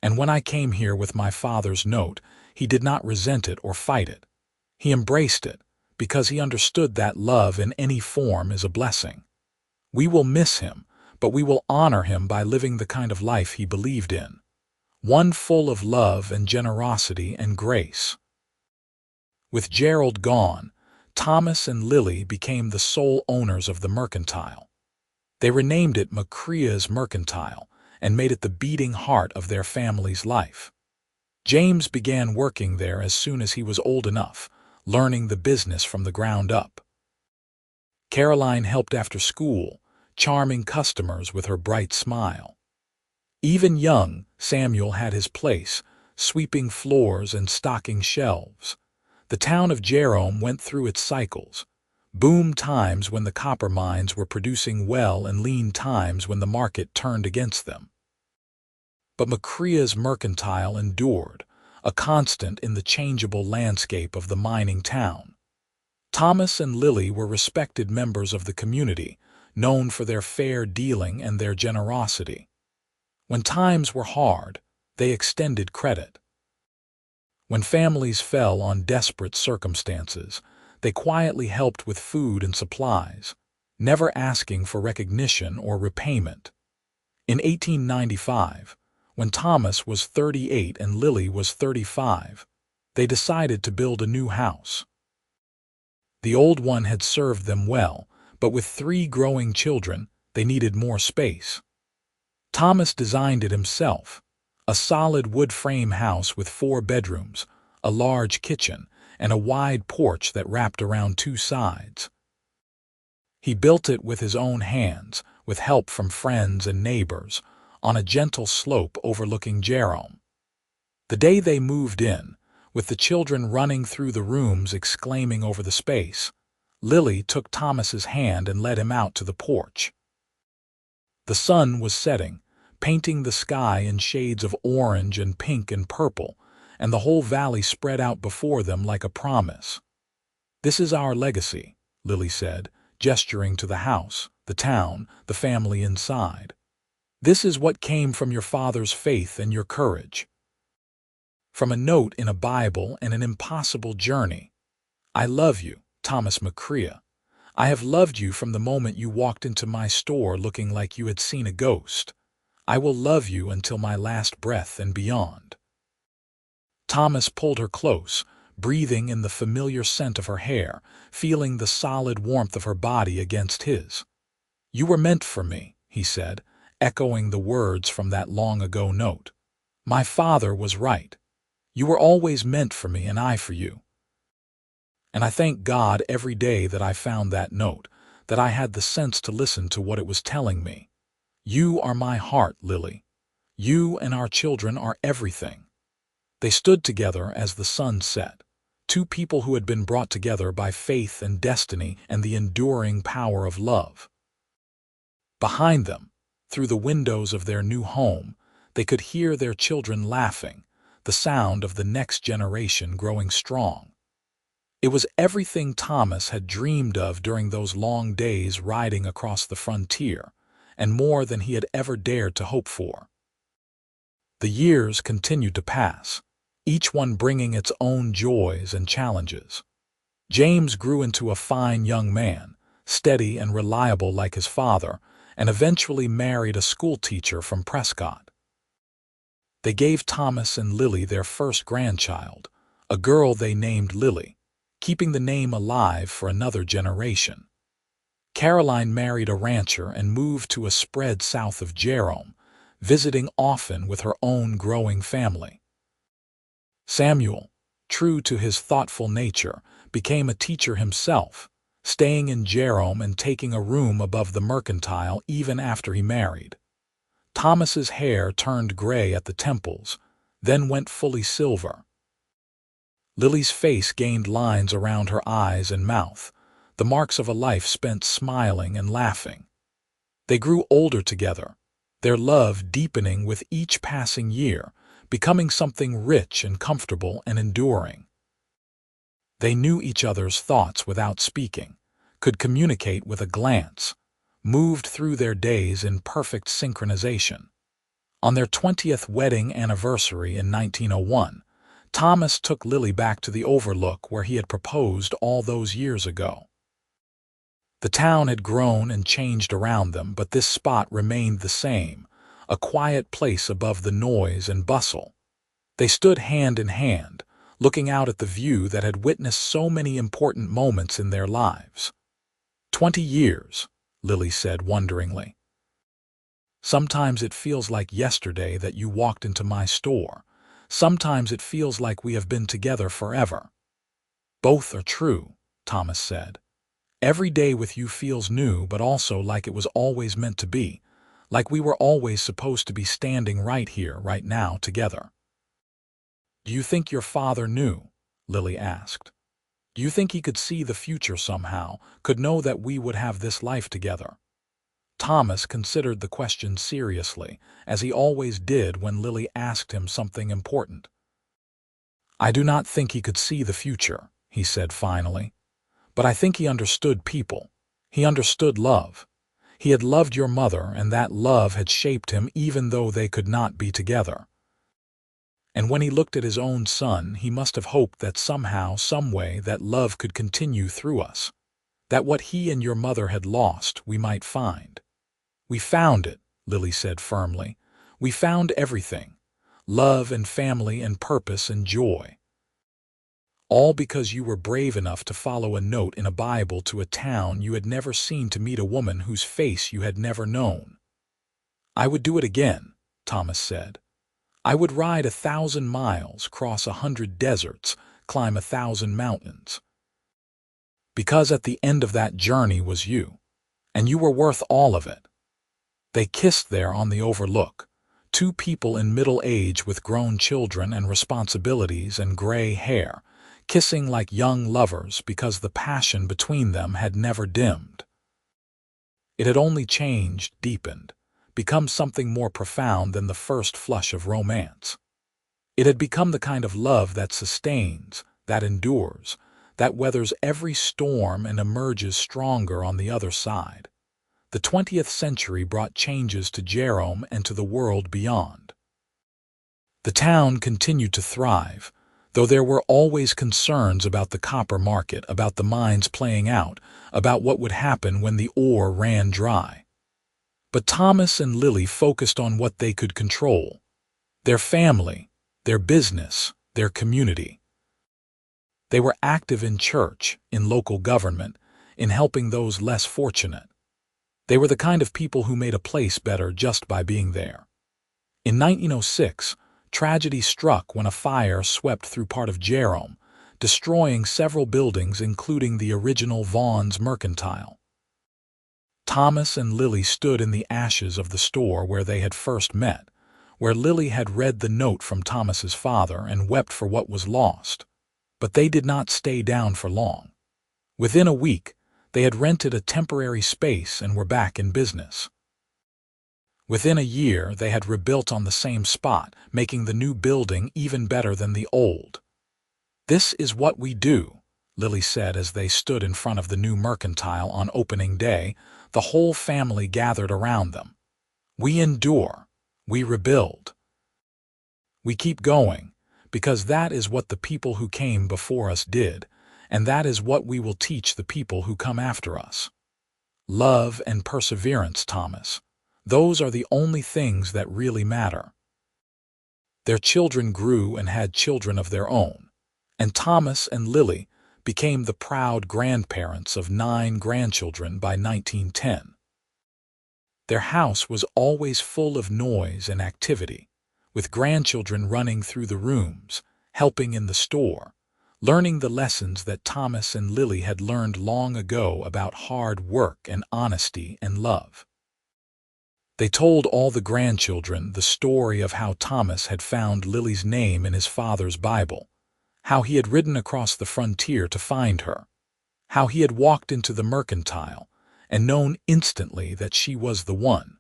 And when I came here with my father's note, he did not resent it or fight it. He embraced it, because he understood that love in any form is a blessing. We will miss him, but we will honor him by living the kind of life he believed in. One full of love and generosity and grace. With Gerald gone, Thomas and Lily became the sole owners of the mercantile. They renamed it McCrea's Mercantile and made it the beating heart of their family's life. James began working there as soon as he was old enough, learning the business from the ground up. Caroline helped after school, charming customers with her bright smile. Even young Samuel had his place, sweeping floors and stocking shelves. The town of Jerome went through its cycles, boom times when the copper mines were producing well and lean times when the market turned against them. But McCrea's Mercantile endured, a constant in the changeable landscape of the mining town. Thomas and Lily were respected members of the community, known for their fair dealing and their generosity. When times were hard, they extended credit. When families fell on desperate circumstances, they quietly helped with food and supplies, never asking for recognition or repayment. In 1895, when Thomas was 38 and Lily was 35, they decided to build a new house. The old one had served them well, but with 3 growing children, they needed more space. Thomas designed it himself, a solid wood frame house with 4 bedrooms, a large kitchen, and a wide porch that wrapped around 2 sides. He built it with his own hands, with help from friends and neighbors, on a gentle slope overlooking Jerome. The day they moved in, with the children running through the rooms exclaiming over the space, Lily took Thomas's hand and led him out to the porch. The sun was setting, painting the sky in shades of orange and pink and purple, and the whole valley spread out before them like a promise. "This is our legacy," Lily said, gesturing to the house, the town, the family inside. "This is what came from your father's faith and your courage. From a note in a Bible and an impossible journey. I love you, Thomas McCrea. I have loved you from the moment you walked into my store looking like you had seen a ghost. I will love you until my last breath and beyond." Thomas pulled her close, breathing in the familiar scent of her hair, feeling the solid warmth of her body against his. "You were meant for me," he said, echoing the words from that long-ago note. "My father was right. You were always meant for me and I for you. And I thank God every day that I found that note, that I had the sense to listen to what it was telling me. You are my heart, Lily. You and our children are everything." They stood together as the sun set, 2 people who had been brought together by faith and destiny and the enduring power of love. Behind them, through the windows of their new home, they could hear their children laughing, the sound of the next generation growing strong. It was everything Thomas had dreamed of during those long days riding across the frontier, and more than he had ever dared to hope for. The years continued to pass, each one bringing its own joys and challenges. James grew into a fine young man, steady and reliable like his father, and eventually married a schoolteacher from Prescott. They gave Thomas and Lily their first grandchild, a girl they named Lily, keeping the name alive for another generation. Caroline married a rancher and moved to a spread south of Jerome, visiting often with her own growing family. Samuel, true to his thoughtful nature, became a teacher himself, staying in Jerome and taking a room above the mercantile even after he married. Thomas's hair turned gray at the temples, then went fully silver. Lily's face gained lines around her eyes and mouth, the marks of a life spent smiling and laughing. They grew older together, their love deepening with each passing year, becoming something rich and comfortable and enduring. They knew each other's thoughts without speaking, could communicate with a glance, moved through their days in perfect synchronization. On their 20th wedding anniversary in 1901, Thomas took Lily back to the overlook where he had proposed all those years ago. The town had grown and changed around them, but this spot remained the same, a quiet place above the noise and bustle. They stood hand in hand, looking out at the view that had witnessed so many important moments in their lives. 20 years, Lily said wonderingly. Sometimes it feels like yesterday that you walked into my store. Sometimes it feels like we have been together forever. Both are true, Thomas said. Every day with you feels new, but also like it was always meant to be, like we were always supposed to be standing right here, right now, together. Do you think your father knew? Lily asked. Do you think he could see the future somehow, could know that we would have this life together? Thomas considered the question seriously, as he always did when Lily asked him something important. I do not think he could see the future, he said finally. But I think he understood people. He understood love. He had loved your mother, and that love had shaped him even though they could not be together. And when he looked at his own son, he must have hoped that somehow, some way, that love could continue through us. That what he and your mother had lost, we might find. We found it, Lily said firmly. We found everything. Love and family and purpose and joy. All because you were brave enough to follow a note in a Bible to a town you had never seen, to meet a woman whose face you had never known. I would do it again, Thomas said. I would ride 1,000 miles, cross 100 deserts, climb 1,000 mountains. Because at the end of that journey was you, and you were worth all of it. They kissed there on the overlook, two people in middle age with grown children and responsibilities and gray hair, kissing like young lovers because the passion between them had never dimmed. It had only changed, deepened, become something more profound than the first flush of romance. It had become the kind of love that sustains, that endures, that weathers every storm and emerges stronger on the other side. The 20th century brought changes to Jerome and to the world beyond. The town continued to thrive, though there were always concerns about the copper market, about the mines playing out, about what would happen when the ore ran dry. But Thomas and Lily focused on what they could control: their family, their business, their community. They were active in church, in local government, in helping those less fortunate. They were the kind of people who made a place better just by being there. In 1906, tragedy struck when a fire swept through part of Jerome, destroying several buildings including the original Vaughn's mercantile. Thomas and Lily stood in the ashes of the store where they had first met, where Lily had read the note from Thomas's father and wept for what was lost. But they did not stay down for long. Within a week, they had rented a temporary space and were back in business. Within a year, they had rebuilt on the same spot, making the new building even better than the old. This is what we do, Lily said as they stood in front of the new mercantile on opening day, the whole family gathered around them. We endure. We rebuild. We keep going, because that is what the people who came before us did, and that is what we will teach the people who come after us. Love and perseverance, Thomas. Those are the only things that really matter. Their children grew and had children of their own, and Thomas and Lily became the proud grandparents of 9 grandchildren by 1910. Their house was always full of noise and activity, with grandchildren running through the rooms, helping in the store, learning the lessons that Thomas and Lily had learned long ago about hard work and honesty and love. They told all the grandchildren the story of how Thomas had found Lily's name in his father's Bible, how he had ridden across the frontier to find her, how he had walked into the mercantile and known instantly that she was the one.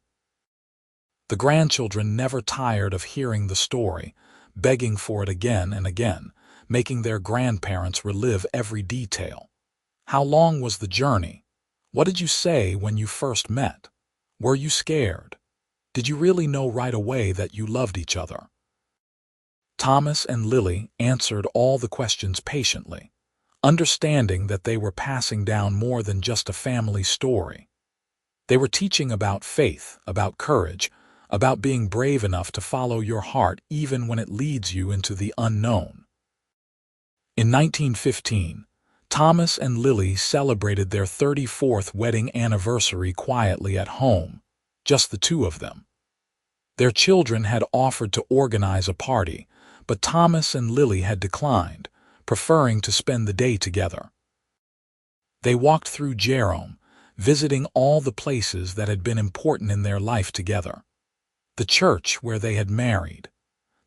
The grandchildren never tired of hearing the story, begging for it again and again, making their grandparents relive every detail. How long was the journey? What did you say when you first met? Were you scared? Did you really know right away that you loved each other? Thomas and Lily answered all the questions patiently, understanding that they were passing down more than just a family story. They were teaching about faith, about courage, about being brave enough to follow your heart even when it leads you into the unknown. In 1915, Thomas and Lily celebrated their 34th wedding anniversary quietly at home, just the two of them. Their children had offered to organize a party, but Thomas and Lily had declined, preferring to spend the day together. They walked through Jerome, visiting all the places that had been important in their life together. The church where they had married,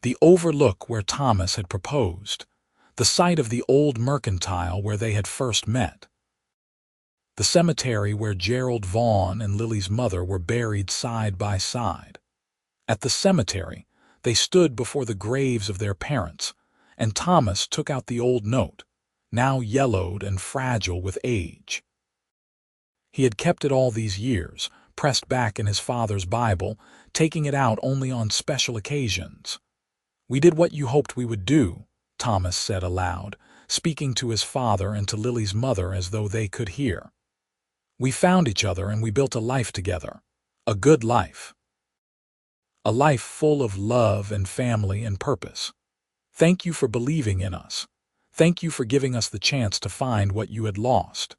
the overlook where Thomas had proposed, the site of the old mercantile where they had first met, the cemetery where Gerald Vaughn and Lily's mother were buried side by side. At the cemetery, they stood before the graves of their parents, and Thomas took out the old note, now yellowed and fragile with age. He had kept it all these years, pressed back in his father's Bible, taking it out only on special occasions. "We did what you hoped we would do," Thomas said aloud, speaking to his father and to Lily's mother as though they could hear. "We found each other and we built a life together. A good life. A life full of love and family and purpose. Thank you for believing in us. Thank you for giving us the chance to find what you had lost."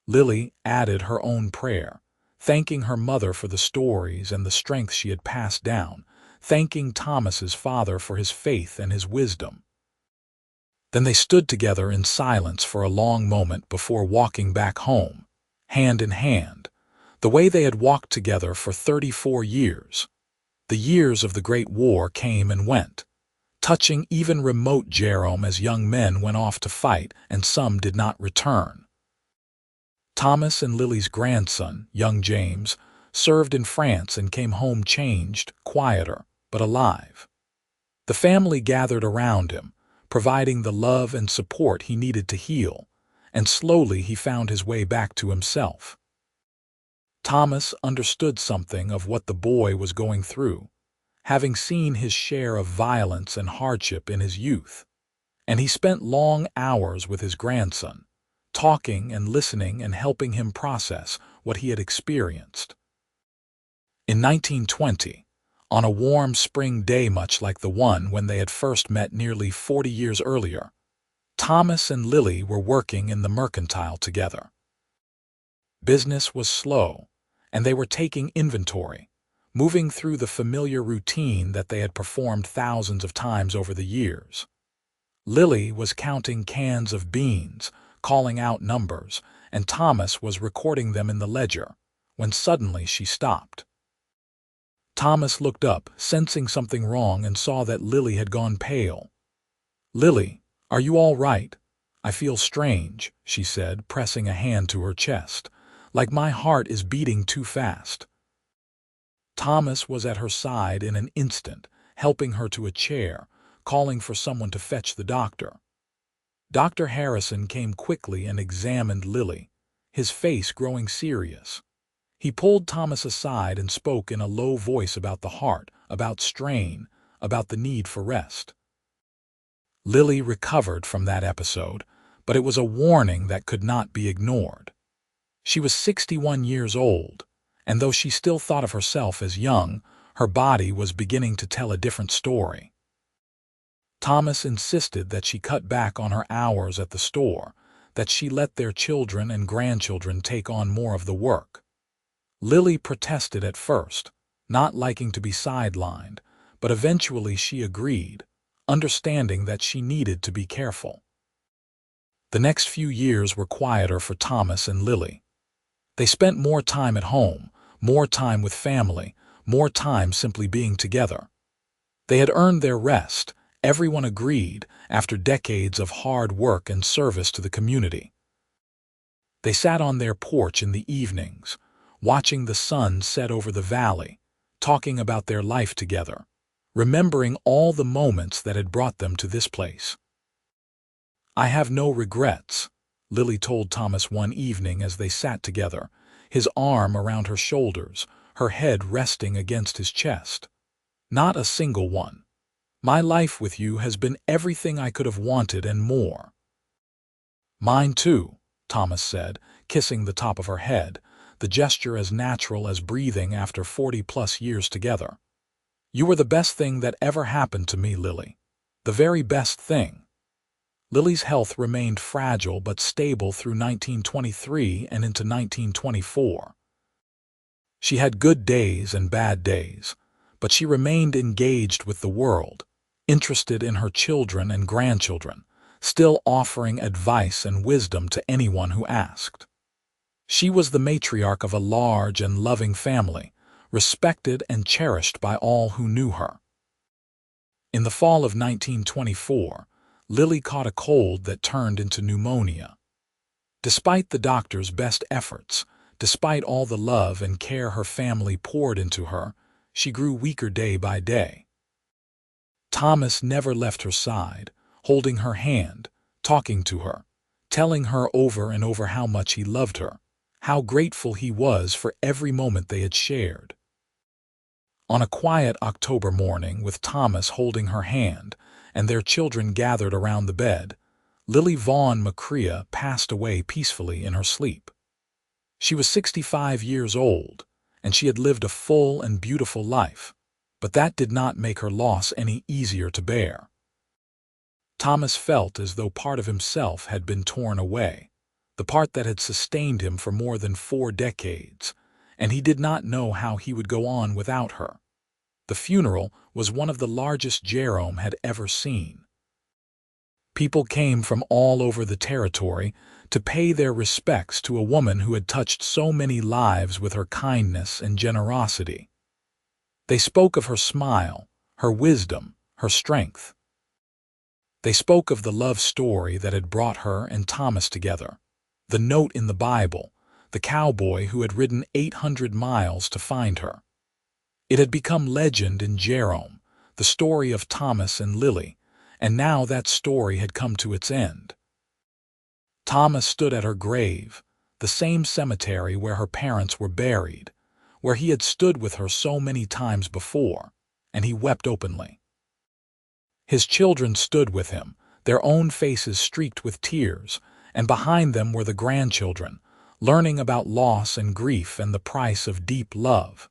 Lily added her own prayer, thanking her mother for the stories and the strength she had passed down, thanking Thomas's father for his faith and his wisdom. Then they stood together in silence for a long moment before walking back home, hand in hand, the way they had walked together for 34 years. The years of the Great War came and went, touching even remote Jerome as young men went off to fight and some did not return. Thomas and Lily's grandson, young James, served in France and came home changed, quieter, but alive. The family gathered around him, providing the love and support he needed to heal, and slowly he found his way back to himself. Thomas understood something of what the boy was going through, having seen his share of violence and hardship in his youth, and he spent long hours with his grandson, talking and listening and helping him process what he had experienced. In 1920, on a warm spring day much like the one when they had first met nearly 40 years earlier, Thomas and Lily were working in the mercantile together. Business was slow, and they were taking inventory, moving through the familiar routine that they had performed thousands of times over the years. Lily was counting cans of beans, calling out numbers, and Thomas was recording them in the ledger, when suddenly she stopped. Thomas looked up, sensing something wrong, and saw that Lily had gone pale. "Lily, are you all right? I feel strange," she said, pressing a hand to her chest, "like my heart is beating too fast." Thomas was at her side in an instant, helping her to a chair, calling for someone to fetch the doctor. Dr. Harrison came quickly and examined Lily, his face growing serious. He pulled Thomas aside and spoke in a low voice about the heart, about strain, about the need for rest. Lily recovered from that episode, but it was a warning that could not be ignored. She was 61 years old, and though she still thought of herself as young, her body was beginning to tell a different story. Thomas insisted that she cut back on her hours at the store, that she let their children and grandchildren take on more of the work. Lily protested at first, not liking to be sidelined, but eventually she agreed, understanding that she needed to be careful. The next few years were quieter for Thomas and Lily. They spent more time at home, more time with family, more time simply being together. They had earned their rest, everyone agreed, after decades of hard work and service to the community. They sat on their porch in the evenings, watching the sun set over the valley, talking about their life together, remembering all the moments that had brought them to this place. "I have no regrets," Lily told Thomas one evening as they sat together, his arm around her shoulders, her head resting against his chest. "Not a single one. My life with you has been everything I could have wanted and more." "Mine too," Thomas said, kissing the top of her head, the gesture as natural as breathing after 40-plus years together. "You were the best thing that ever happened to me, Lily. The very best thing." Lily's health remained fragile but stable through 1923 and into 1924. She had good days and bad days, but she remained engaged with the world, interested in her children and grandchildren, still offering advice and wisdom to anyone who asked. She was the matriarch of a large and loving family, respected and cherished by all who knew her. In the fall of 1924, Lily caught a cold that turned into pneumonia. Despite the doctor's best efforts, despite all the love and care her family poured into her, she grew weaker day by day. Thomas never left her side, holding her hand, talking to her, telling her over and over how much he loved her, how grateful he was for every moment they had shared. On a quiet October morning, with Thomas holding her hand and their children gathered around the bed, Lily Vaughn McCrea passed away peacefully in her sleep. She was 65 years old, and she had lived a full and beautiful life, but that did not make her loss any easier to bear. Thomas felt as though part of himself had been torn away, the part that had sustained him for more than 4 decades, and he did not know how he would go on without her. The funeral was one of the largest Jerome had ever seen. People came from all over the territory to pay their respects to a woman who had touched so many lives with her kindness and generosity. They spoke of her smile, her wisdom, her strength. They spoke of the love story that had brought her and Thomas together, the note in the Bible, the cowboy who had ridden 800 miles to find her. It had become legend in Jerome, the story of Thomas and Lily, and now that story had come to its end. Thomas stood at her grave, the same cemetery where her parents were buried, where he had stood with her so many times before, and he wept openly. His children stood with him, their own faces streaked with tears, and behind them were the grandchildren, learning about loss and grief and the price of deep love.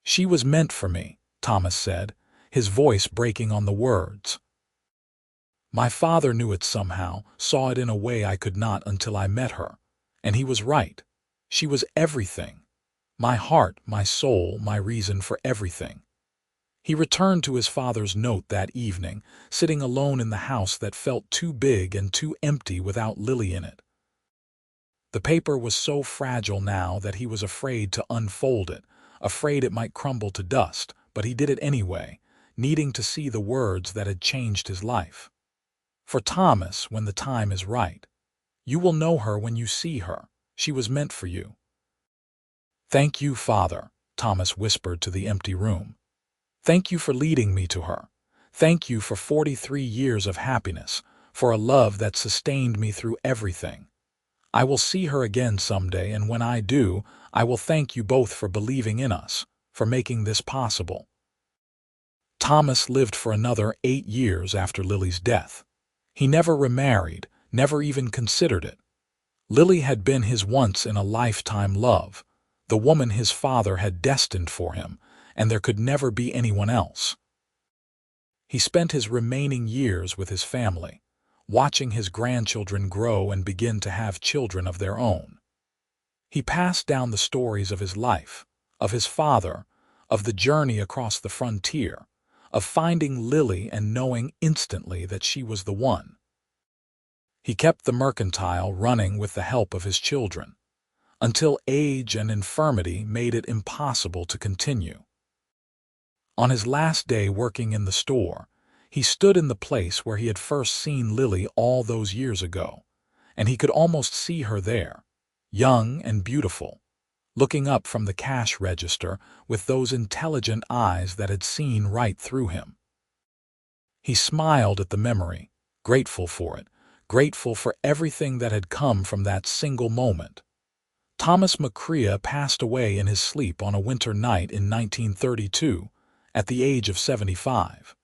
"She was meant for me," Thomas said, his voice breaking on the words. "My father knew it somehow, saw it in a way I could not until I met her, and he was right. She was everything. My heart, my soul, my reason for everything." He returned to his father's note that evening, sitting alone in the house that felt too big and too empty without Lily in it. The paper was so fragile now that he was afraid to unfold it, afraid it might crumble to dust, but he did it anyway, needing to see the words that had changed his life. "For Thomas, when the time is right. You will know her when you see her. She was meant for you." "Thank you, Father," Thomas whispered to the empty room. "Thank you for leading me to her. Thank you for 43 years of happiness, for a love that sustained me through everything. I will see her again someday, and when I do, I will thank you both for believing in us, for making this possible." Thomas lived for another 8 years after Lily's death. He never remarried, never even considered it. Lily had been his once-in-a-lifetime love, the woman his father had destined for him, and there could never be anyone else. He spent his remaining years with his family, watching his grandchildren grow and begin to have children of their own. He passed down the stories of his life, of his father, of the journey across the frontier, of finding Lily and knowing instantly that she was the one. He kept the mercantile running with the help of his children, until age and infirmity made it impossible to continue. On his last day working in the store, he stood in the place where he had first seen Lily all those years ago, and he could almost see her there, young and beautiful, looking up from the cash register with those intelligent eyes that had seen right through him. He smiled at the memory, grateful for it, grateful for everything that had come from that single moment. Thomas McCrea passed away in his sleep on a winter night in 1932, at the age of 75.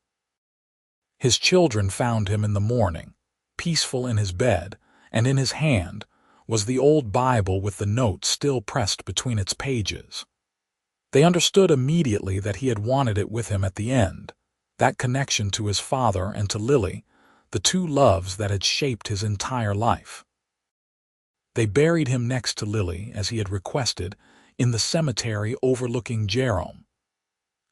His children found him in the morning, peaceful in his bed, and in his hand was the old Bible with the note still pressed between its pages. They understood immediately that he had wanted it with him at the end, that connection to his father and to Lily, the two loves that had shaped his entire life. They buried him next to Lily, as he had requested, in the cemetery overlooking Jerome.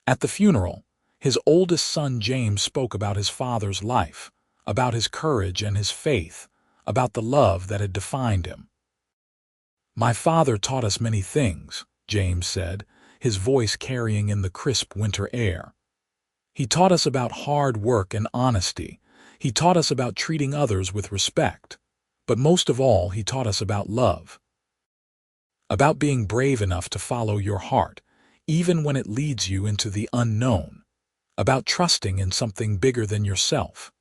At the funeral, his oldest son James spoke about his father's life, about his courage and his faith, about the love that had defined him. "My father taught us many things," James said, his voice carrying in the crisp winter air. "He taught us about hard work and honesty. He taught us about treating others with respect. But most of all, he taught us about love. About being brave enough to follow your heart, even when it leads you into the unknown. About trusting in something bigger than yourself.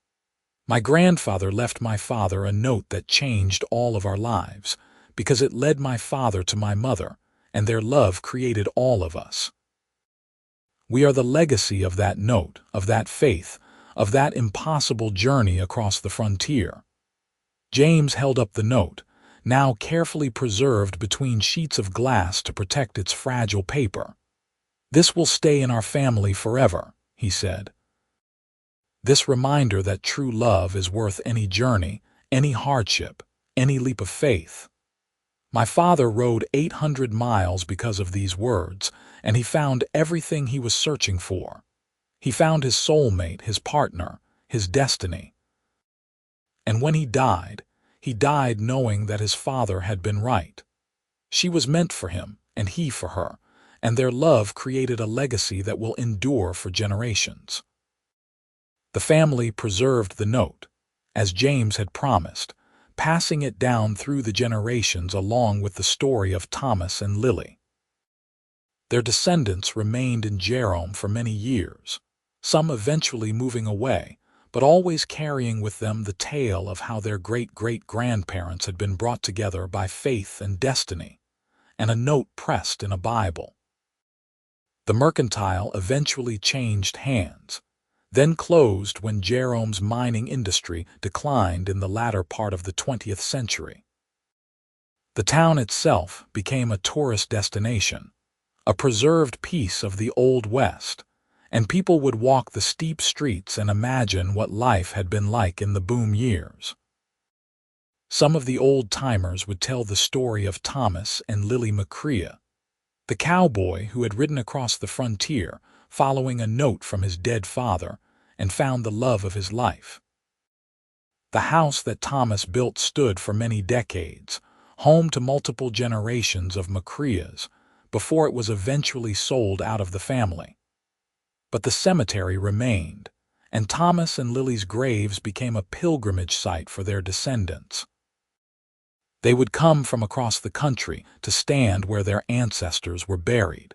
My grandfather left my father a note that changed all of our lives, because it led my father to my mother, and their love created all of us. We are the legacy of that note, of that faith, of that impossible journey across the frontier." James held up the note, now carefully preserved between sheets of glass to protect its fragile paper. "This will stay in our family forever," he said. "This reminder that true love is worth any journey, any hardship, any leap of faith." My father rode 800 miles because of these words, and he found everything he was searching for. He found his soulmate, his partner, his destiny. And when he died knowing that his father had been right. She was meant for him, and he for her, and their love created a legacy that will endure for generations. The family preserved the note, as James had promised, passing it down through the generations along with the story of Thomas and Lily. Their descendants remained in Jerome for many years, some eventually moving away, but always carrying with them the tale of how their great-great-grandparents had been brought together by faith and destiny, and a note pressed in a Bible. The mercantile eventually changed hands, then closed when Jerome's mining industry declined in the latter part of the 20th century. The town itself became a tourist destination, a preserved piece of the Old West, and people would walk the steep streets and imagine what life had been like in the boom years. Some of the old-timers would tell the story of Thomas and Lily McCrea, the cowboy who had ridden across the frontier following a note from his dead father and found the love of his life. The house that Thomas built stood for many decades, home to multiple generations of McCreas, before it was eventually sold out of the family. But the cemetery remained, and Thomas and Lily's graves became a pilgrimage site for their descendants. They would come from across the country to stand where their ancestors were buried,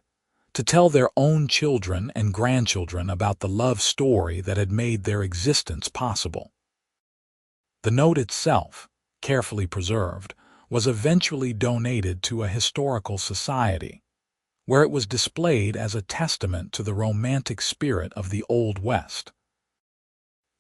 to tell their own children and grandchildren about the love story that had made their existence possible. The note itself, carefully preserved, was eventually donated to a historical society, where it was displayed as a testament to the romantic spirit of the Old West.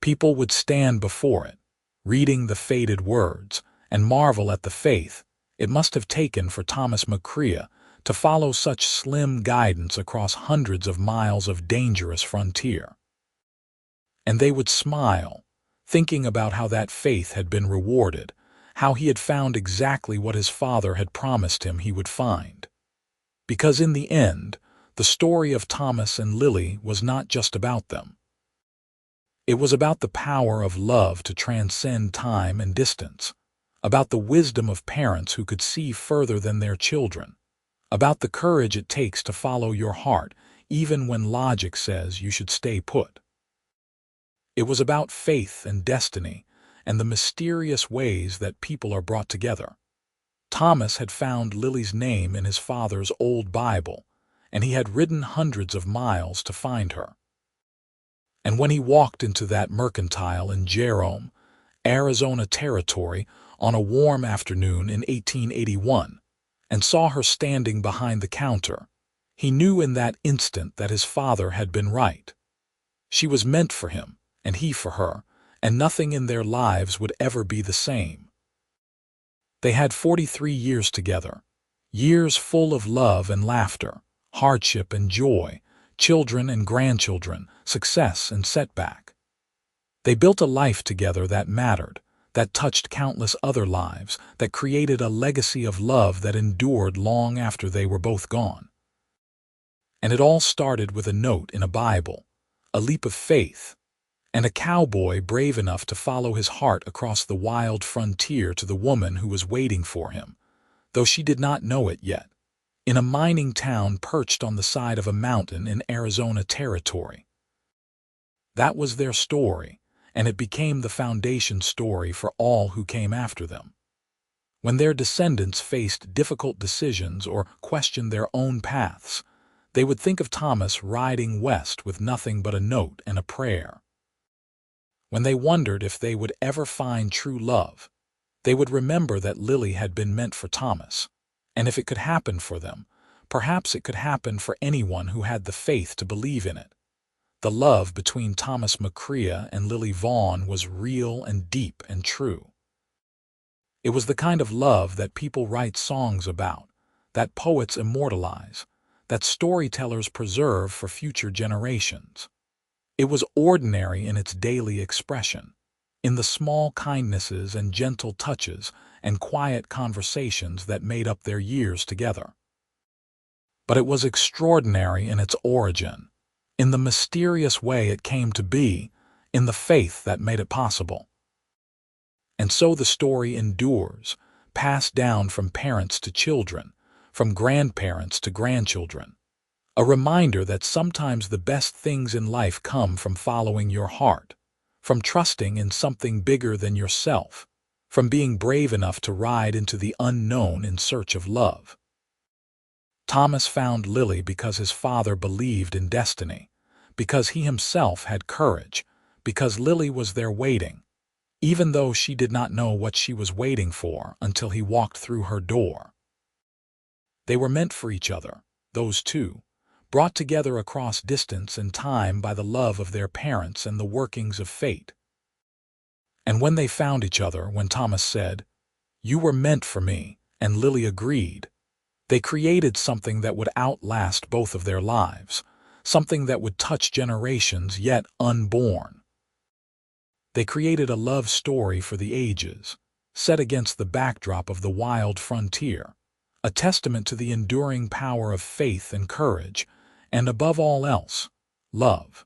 People would stand before it, reading the faded words, and marvel at the faith it must have taken for Thomas McCrea to follow such slim guidance across hundreds of miles of dangerous frontier. And they would smile, thinking about how that faith had been rewarded, how he had found exactly what his father had promised him he would find. Because in the end, the story of Thomas and Lily was not just about them. It was about the power of love to transcend time and distance, about the wisdom of parents who could see further than their children, about the courage it takes to follow your heart even when logic says you should stay put. It was about faith and destiny and the mysterious ways that people are brought together. Thomas had found Lily's name in his father's old Bible, and he had ridden hundreds of miles to find her. And when he walked into that mercantile in Jerome, Arizona Territory on a warm afternoon in 1881, and saw her standing behind the counter. He knew in that instant that his father had been right. She was meant for him, and he for her, and nothing in their lives would ever be the same. They had 43 years together, years full of love and laughter, hardship and joy, children and grandchildren, success and setback. They built a life together that mattered, that touched countless other lives, that created a legacy of love that endured long after they were both gone. And it all started with a note in a Bible, a leap of faith, and a cowboy brave enough to follow his heart across the wild frontier to the woman who was waiting for him, though she did not know it yet, in a mining town perched on the side of a mountain in Arizona Territory. That was their story, and it became the foundation story for all who came after them. When their descendants faced difficult decisions or questioned their own paths, they would think of Thomas riding west with nothing but a note and a prayer. When they wondered if they would ever find true love, they would remember that Lily had been meant for Thomas, and if it could happen for them, perhaps it could happen for anyone who had the faith to believe in it. The love between Thomas McCrea and Lily Vaughn was real and deep and true. It was the kind of love that people write songs about, that poets immortalize, that storytellers preserve for future generations. It was ordinary in its daily expression, in the small kindnesses and gentle touches and quiet conversations that made up their years together. But it was extraordinary in its origin, in the mysterious way it came to be, in the faith that made it possible. And so the story endures, passed down from parents to children, from grandparents to grandchildren. A reminder that sometimes the best things in life come from following your heart, from trusting in something bigger than yourself, from being brave enough to ride into the unknown in search of love. Thomas found Lily because his father believed in destiny, because he himself had courage, because Lily was there waiting, even though she did not know what she was waiting for until he walked through her door. They were meant for each other, those two, brought together across distance and time by the love of their parents and the workings of fate. And when they found each other, when Thomas said, "You were meant for me," and Lily agreed, they created something that would outlast both of their lives, something that would touch generations yet unborn. They created a love story for the ages, set against the backdrop of the wild frontier, a testament to the enduring power of faith and courage, and above all else, love.